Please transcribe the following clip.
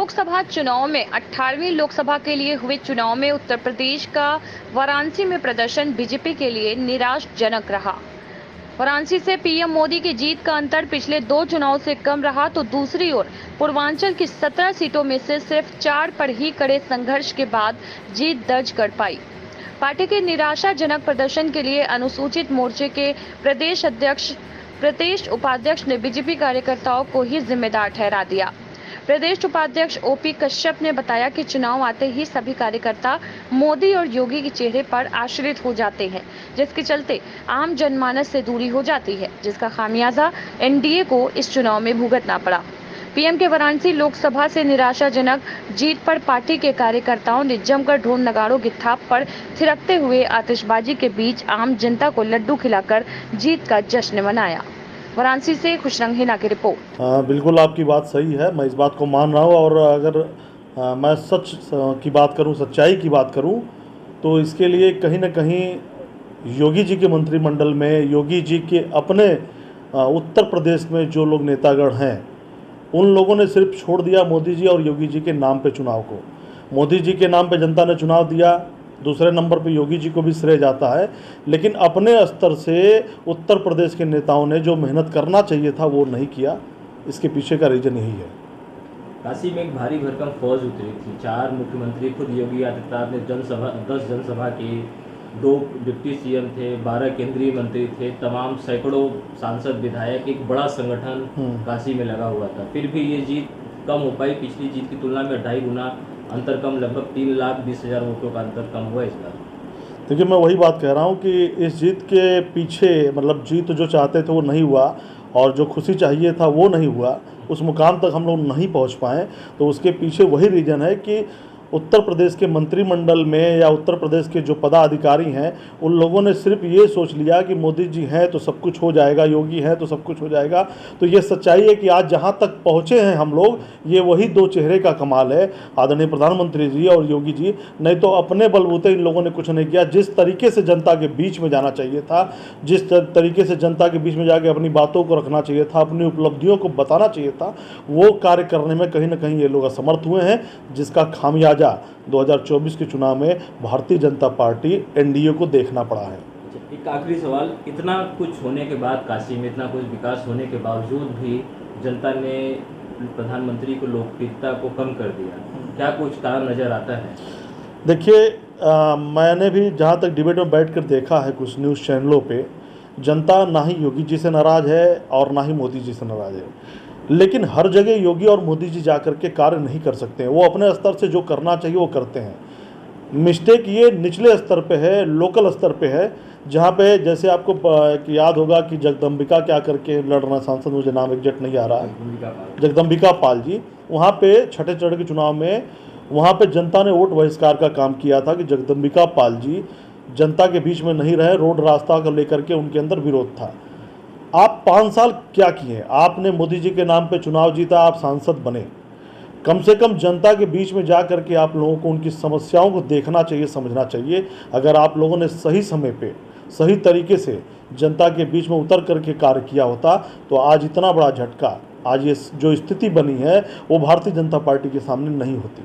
लोकसभा चुनाव में 18वीं लोकसभा के लिए हुए चुनाव में उत्तर प्रदेश का वाराणसी में प्रदर्शन बीजेपी के लिए निराशाजनक रहा। वाराणसी से पीएम मोदी की जीत का अंतर पिछले 2 चुनाव से कम रहा तो दूसरी ओर पूर्वांचल की 17 सीटों में से सिर्फ 4 पर ही कड़े संघर्ष के बाद जीत दर्ज कर पाई। पार्टी के निराशाजनक प्रदर्शन के लिए अनुसूचित मोर्चे के प्रदेश उपाध्यक्ष ने बीजेपी कार्यकर्ताओं को ही जिम्मेदार ठहरा दिया। प्रदेश उपाध्यक्ष ओपी कश्यप ने बताया कि चुनाव आते ही सभी कार्यकर्ता मोदी और योगी के चेहरे पर आश्रित हो जाते हैं, जिसके चलते आम जनमानस से दूरी हो जाती है, जिसका खामियाजा एनडीए को इस चुनाव में भुगतना पड़ा। पीएम के वाराणसी लोकसभा से निराशाजनक जीत पर पार्टी के कार्यकर्ताओं ने जमकर ढोल नगाड़ों की थाप पर थिरकते हुए आतिशबाजी के बीच आम जनता को लड्डू खिलाकर जीत का जश्न मनाया। वाराणसी से खुशरंग हिना की रिपोर्ट। बिल्कुल आपकी बात सही है, मैं इस बात को मान रहा हूँ। और अगर मैं सच की बात करूँ, सच्चाई की बात करूँ, तो इसके लिए कहीं ना कहीं योगी जी के मंत्रिमंडल में, योगी जी के अपने उत्तर प्रदेश में जो लोग नेतागण हैं, उन लोगों ने सिर्फ छोड़ दिया मोदी जी और योगी जी के नाम पे चुनाव को। मोदी जी के नाम पे जनता ने चुनाव दिया, दूसरे नंबर पे योगी जी को भी श्रेय जाता है, लेकिन अपने स्तर से उत्तर प्रदेश के नेताओं ने जो मेहनत करना चाहिए था वो नहीं किया। इसके पीछे का रीजन यही है। काशी में एक भारी भरकम फौज उतरी थी। 4 मुख्यमंत्री, खुद योगी आदित्यनाथ ने 10 जनसभा की, 2 डिप्टी सीएम थे, 12 केंद्रीय मंत्री थे, तमाम सैकड़ों सांसद विधायक, एक बड़ा संगठन काशी में लगा हुआ था। फिर भी ये जीत कम हो पाई। पिछली जीत की तुलना में 2.5 गुना अंतर कम, लगभग 3,20,000 वोटों का अंतर कम हुआ इस बार। देखिए, मैं वही बात कह रहा हूँ कि इस जीत के पीछे मतलब जीत जो चाहते थे वो नहीं हुआ, और जो खुशी चाहिए था वो नहीं हुआ, उस मुकाम तक हम लोग नहीं पहुँच पाए। तो उसके पीछे वही रीज़न है कि उत्तर प्रदेश के मंत्रिमंडल में या उत्तर प्रदेश के जो पदाधिकारी हैं, उन लोगों ने सिर्फ ये सोच लिया कि मोदी जी हैं तो सब कुछ हो जाएगा, योगी हैं तो सब कुछ हो जाएगा। तो ये सच्चाई है कि आज जहाँ तक पहुँचे हैं हम लोग, ये वही 2 चेहरे का कमाल है, आदरणीय प्रधानमंत्री जी और योगी जी। नहीं तो अपने बलबूते इन लोगों ने कुछ नहीं किया। जिस तरीके से जनता के बीच में जाना चाहिए था, जिस तरीके से जनता के बीच में जाके अपनी बातों को रखना चाहिए था, अपनी उपलब्धियों को बताना चाहिए था, वो कार्य करने में कहीं ना कहीं ये लोग असमर्थ हुए हैं, जिसका खामियाजा 2024 के चुनाव में भारतीय जनता पार्टी एनडीए को देखना पड़ा है। एक आखिरी सवाल, इतना कुछ होने के बाद, काशी में इतना कुछ विकास होने के बावजूद भी जनता ने प्रधानमंत्री को लोकप्रियता को कम कर दिया, क्या कुछ कारण नजर आता है? देखिए, मैंने भी जहाँ तक डिबेट में बैठकर देखा है कुछ न्यूज़ चैनलों पे, जनता ना ही योगी जी से नाराज़ है और ना ही मोदी जी से नाराज़ है। लेकिन हर जगह योगी और मोदी जी जाकर के कार्य नहीं कर सकते हैं। वो अपने स्तर से जो करना चाहिए वो करते हैं। मिस्टेक ये निचले स्तर पे है, लोकल स्तर पे है, जहाँ पे जैसे आपको याद होगा कि जगदम्बिका क्या करके लड़ रहा सांसद, मुझे नाम एग्जैक्ट नहीं आ रहा है, जगदम्बिका पाल जी, वहाँ पे छठे चरण के चुनाव में वहाँ पे जनता ने वोट बहिष्कार का काम किया था कि जगदम्बिका पाल जी जनता के बीच में नहीं रहे, रोड रास्ता को लेकर के उनके अंदर विरोध था। आप 5 साल क्या किए? आपने मोदी जी के नाम पे चुनाव जीता, आप सांसद बने। कम से कम जनता के बीच में जा करके आप लोगों को उनकी समस्याओं को देखना चाहिए, समझना चाहिए। अगर आप लोगों ने सही समय पे, सही तरीके से जनता के बीच में उतर करके कार्य किया होता, तो आज इतना बड़ा झटका, आज ये जो स्थिति बनी है, वो भारतीय जनता पार्टी के सामने नहीं होती।